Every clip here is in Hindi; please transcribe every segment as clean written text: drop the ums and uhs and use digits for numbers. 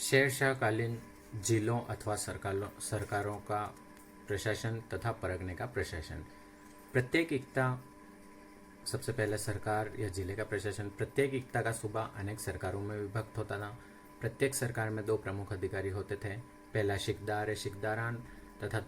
शेरशाहकालीन जिलों अथवा सरकारों का प्रशासन तथा परगने का प्रशासन। प्रत्येक इक्ता, सबसे पहले सरकार या जिले का प्रशासन, प्रत्येक इक्ता का सूबा अनेक सरकारों में विभक्त होता था। प्रत्येक सरकार में दो प्रमुख अधिकारी होते थे। पहला शिकदार है शिकदारान तथा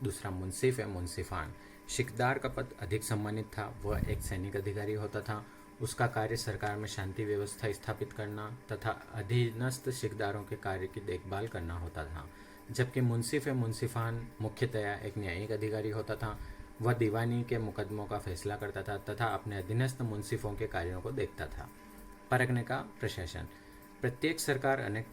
दूसरा मुंसिफ है मुंसिफान। शिकदार का पद अधिक सम्मानित था। वह एक सैनिक अधिकारी होता था। उसका कार्य सरकार में शांति व्यवस्था स्थापित करना तथा अधीनस्थ शिकदारों के कार्य की देखभाल करना होता था। जबकि मुंसिफ है मुंसिफान मुख्यतया एक न्यायिक अधिकारी होता था। वह दीवानी के मुकदमों का फैसला करता था तथा अपने अधीनस्थ मुंसिफों के कार्यों को देखता था। परगने का प्रशासन। प्रत्येक सरकार अनेक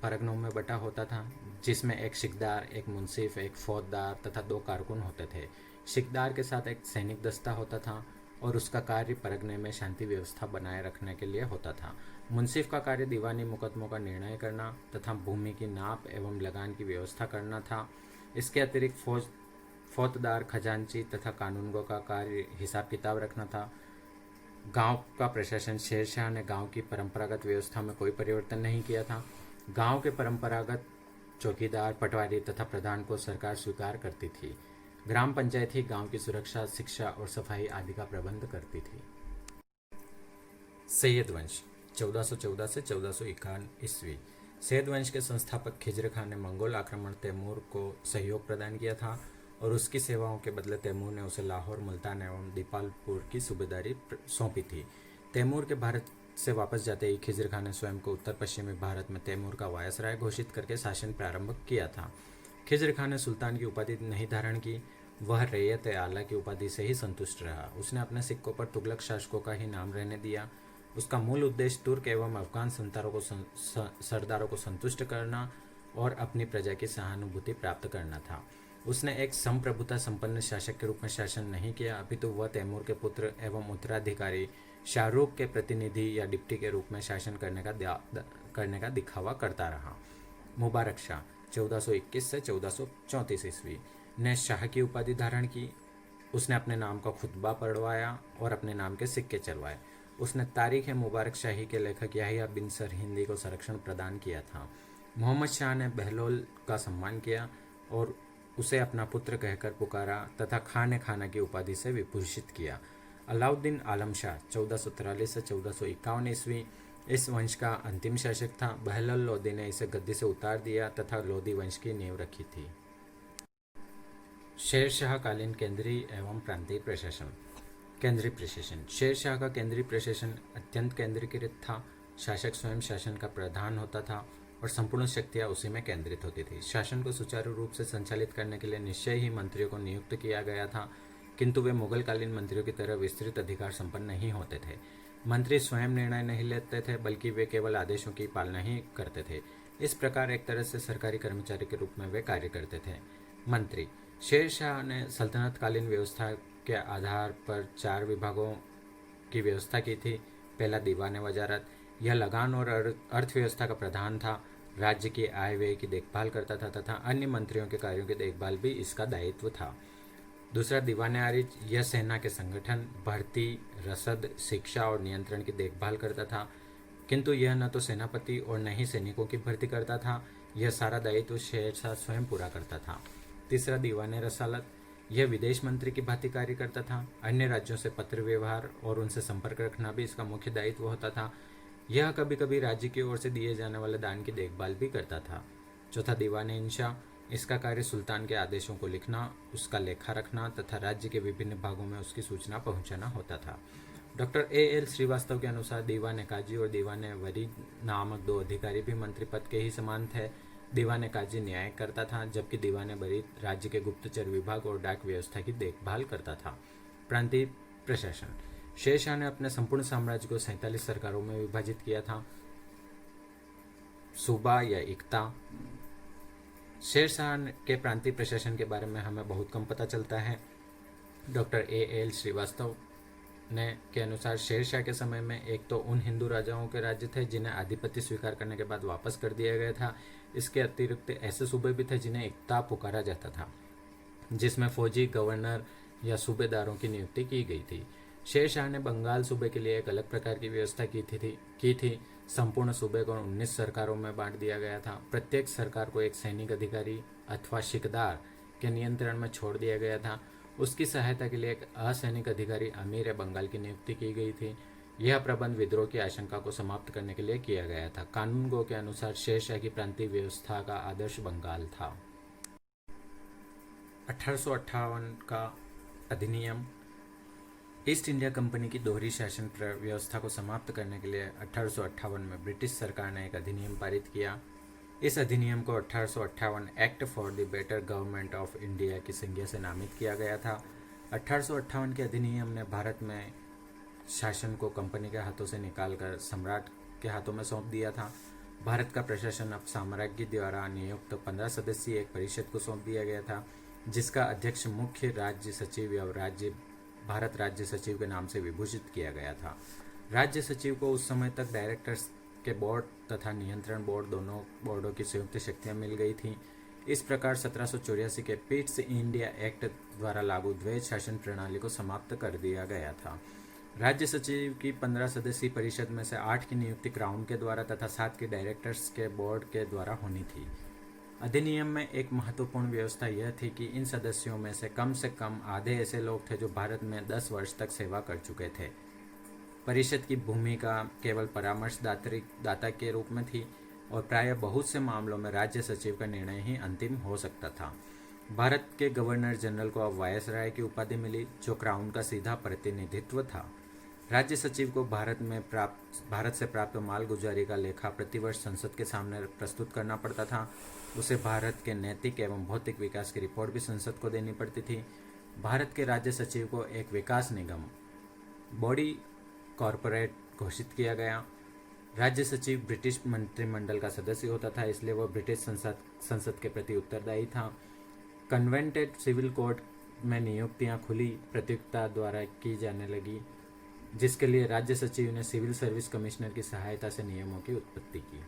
परगनों में बटा होता था, जिसमें एक शिकदार, एक मुंसिफ, एक फौजदार तथा दो कारकुन होते थे। शिकदार के साथ एक सैनिक दस्ता होता था और उसका कार्य परगने में शांति व्यवस्था बनाए रखने के लिए होता था। मुंसिफ का कार्य दीवानी मुकदमों का निर्णय करना तथा भूमि की नाप एवं लगान की व्यवस्था करना था। इसके अतिरिक्त फौजदार, खजांची तथा कानूनगो का कार्य हिसाब किताब रखना था। गांव का प्रशासन। शेरशाह ने गांव की परंपरागत व्यवस्था में कोई परिवर्तन नहीं किया था। गांव के परंपरागत चौकीदार, पटवारी तथा प्रधान को सरकार स्वीकार करती थी। ग्राम पंचायत ही गांव की सुरक्षा, शिक्षा और सफाई आदि का प्रबंध करती थी। सैयद वंश 1414 से 1451 ईस्वी। सैयद वंश के संस्थापक खिज्र खान ने मंगोल आक्रमण तैमूर को सहयोग प्रदान किया था और उसकी सेवाओं के बदले तैमूर ने उसे लाहौर, मुल्तान एवं दीपालपुर की सूबेदारी सौंपी थी। तैमूर के भारत से वापस जाते ही खिज्र खान ने स्वयं को उत्तर पश्चिमी भारत में तैमूर का वायसराय घोषित करके शासन प्रारंभ किया था। खिज्र खान ने सुल्तान की उपाधि नहीं धारण की। वह रैयत आला की उपाधि से ही संतुष्ट रहा। उसने अपने सिक्कों पर तुगलक शासकों का ही नाम रहने दिया। उसका मूल उद्देश्य तुर्क एवं अफगान सरदारों को संतुष्ट करना और अपनी प्रजा की सहानुभूति प्राप्त करना था। उसने एक संप्रभुता संपन्न शासक के रूप में शासन नहीं किया, अपितु वह तैमूर के पुत्र एवं उत्तराधिकारी शाहरुख के प्रतिनिधि या डिप्टी के रूप में शासन करने का दिखावा करता रहा। मुबारक शाह 1421 से 1434 ईस्वी ने शाह की उपाधि धारण की। उसने अपने नाम का खुतबा पढ़वाया और अपने नाम के सिक्के चलवाए। उसने तारीख मुबारक शाही के लेखक याहिया बिन सरहिंदी को संरक्षण प्रदान किया था। मोहम्मद शाह ने बहलोल का सम्मान किया और उसे अपना पुत्र कहकर पुकारा तथा खान खाना की उपाधि से विभूषित किया। अलाउद्दीन आलम शाह 1443 से 1451 ईस्वी इस वंश का अंतिम शासक था। बहलोल लोदी ने इसे गद्दी से उतार दिया तथा लोदी वंश की नींव रखी थी। शेरशाहकालीन केंद्रीय एवं प्रांतीय प्रशासन। केंद्रीय प्रशासन। शेरशाह का केंद्रीय प्रशासन अत्यंत केंद्रीकृत था। शासक स्वयं शासन का प्रधान होता था और संपूर्ण शक्तियां उसी में केंद्रित होती थी। शासन को सुचारू रूप से संचालित करने के लिए निश्चय ही मंत्रियों को नियुक्त किया गया था, किंतु वे मुगलकालीन मंत्रियों की तरह विस्तृत अधिकार संपन्न नहीं होते थे। मंत्री स्वयं निर्णय नहीं लेते थे, बल्कि वे केवल आदेशों की पालना ही करते थे। इस प्रकार एक तरह से सरकारी कर्मचारी के रूप में वे कार्य करते थे। मंत्री। शेरशाह ने सल्तनतकालीन व्यवस्था के आधार पर 4 विभागों की व्यवस्था की थी। पहला दीवान वजारत। यह लगान और अर्थव्यवस्था का प्रधान था। राज्य की आय व्यय की देखभाल करता था तथा अन्य मंत्रियों के कार्यों की देखभाल भी इसका दायित्व था। दूसरा दीवान आरिज। यह सेना के संगठन, भर्ती, रसद, शिक्षा और नियंत्रण की देखभाल करता था, किंतु यह न तो सेनापति और न ही सैनिकों की भर्ती करता था। यह सारा दायित्व शेरशाह स्वयं पूरा करता था। तीसरा दीवान रसालत। यह विदेश मंत्री की भांति कार्य करता था। अन्य राज्यों से पत्र व्यवहार और उनसे संपर्क रखना भी इसका मुख्य दायित्व होता था। यह कभी कभी राज्य की ओर से दिए जाने वाले दान की देखभाल भी करता था। चौथा दीवान इंशा। इसका कार्य सुल्तान के आदेशों को लिखना, उसका लेखा रखना तथा राज्य के विभिन्न भागों में उसकी सूचना पहुंचाना होता था। Doctor A.L. श्रीवास्तव के अनुसार दीवान काजी और दीवान वरी नामक 2 अधिकारी भी मंत्री पद के ही समान थे। दीवान काजी न्याय करता था, जबकि दीवान बरी राज्य के गुप्तचर विभाग और डाक व्यवस्था की देखभाल करता था। प्रांतीय प्रशासन। शेरशाह ने अपने संपूर्ण साम्राज्य को 47 सरकारों में विभाजित किया था। सूबा या इक्ता। शेरशाह के प्रांतीय प्रशासन के बारे में हमें बहुत कम पता चलता है। Doctor A.L. श्रीवास्तव के अनुसार शेरशाह के समय में एक तो उन हिंदू राजाओं के राज्य थे जिन्हें आधिपत्य स्वीकार करने के बाद वापस कर दिया गया था। इसके अतिरिक्त ऐसे सूबे भी थे जिन्हें इक्ता पुकारा जाता था, जिसमें फौजी, गवर्नर या सूबेदारों की नियुक्ति की गई थी। शेर शाह ने बंगाल सूबे के लिए एक अलग प्रकार की व्यवस्था की थी। संपूर्ण सूबे को 19 सरकारों में बांट दिया गया था। प्रत्येक सरकार को एक सैनिक अधिकारी अथवा शिकदार के नियंत्रण में छोड़ दिया गया था। उसकी सहायता के लिए एक असैनिक अधिकारी अमीर बंगाल की नियुक्ति की गई थी। यह प्रबंध विद्रोह की आशंका को समाप्त करने के लिए किया गया था। कानून गो के अनुसार शेर शाह की प्रांतीय व्यवस्था का आदर्श बंगाल था। 1858 का अधिनियम ईस्ट इंडिया कंपनी की दोहरी शासन व्यवस्था को समाप्त करने के लिए 1858 में ब्रिटिश सरकार ने एक अधिनियम पारित किया। इस अधिनियम को 1858 act for the better government of India की संज्ञा से नामित किया गया था। 1858 के अधिनियम ने भारत में शासन को कंपनी के हाथों से निकालकर सम्राट के हाथों में सौंप दिया था। भारत का प्रशासन अब साम्राज्य द्वारा नियुक्त 15 सदस्यीय एक परिषद को सौंप दिया गया था, जिसका अध्यक्ष मुख्य राज्य सचिव या भारत राज्य सचिव के नाम से विभूषित किया गया था। राज्य सचिव को उस समय तक डायरेक्टर्स के बोर्ड तथा नियंत्रण बोर्ड दोनों बोर्डों की संयुक्त शक्तियां मिल गई थीं। इस प्रकार 1784 के पिट्स इंडिया एक्ट द्वारा लागू द्वैध शासन प्रणाली को समाप्त कर दिया गया था। राज्य सचिव की 15 सदस्यीय परिषद में से 8 की नियुक्ति क्राउन के द्वारा तथा 7 की डायरेक्टर्स के बोर्ड के द्वारा होनी थी। अधिनियम में एक महत्वपूर्ण व्यवस्था यह थी कि इन सदस्यों में से कम आधे ऐसे लोग थे जो भारत में 10 वर्ष तक सेवा कर चुके थे। परिषद की भूमिका केवल परामर्शदाता के रूप में थी और प्रायः बहुत से मामलों में राज्य सचिव का निर्णय ही अंतिम हो सकता था। भारत के गवर्नर जनरल को अब वायसराय की उपाधि मिली, जो क्राउन का सीधा प्रतिनिधित्व था। राज्य सचिव को भारत से प्राप्त मालगुजारी का लेखा प्रतिवर्ष संसद के सामने प्रस्तुत करना पड़ता था। उसे भारत के नैतिक एवं भौतिक विकास की रिपोर्ट भी संसद को देनी पड़ती थी। भारत के राज्य सचिव को एक विकास निगम बॉडी कॉरपोरेट घोषित किया गया। राज्य सचिव ब्रिटिश मंत्रिमंडल का सदस्य होता था, इसलिए वह ब्रिटिश संसद के प्रति उत्तरदायी था। कन्वेंटेड सिविल कोर्ट में नियुक्तियां खुली प्रतियोगिता द्वारा की जाने लगी, जिसके लिए राज्य सचिव ने सिविल सर्विस कमिश्नर की सहायता से नियमों की उत्पत्ति की।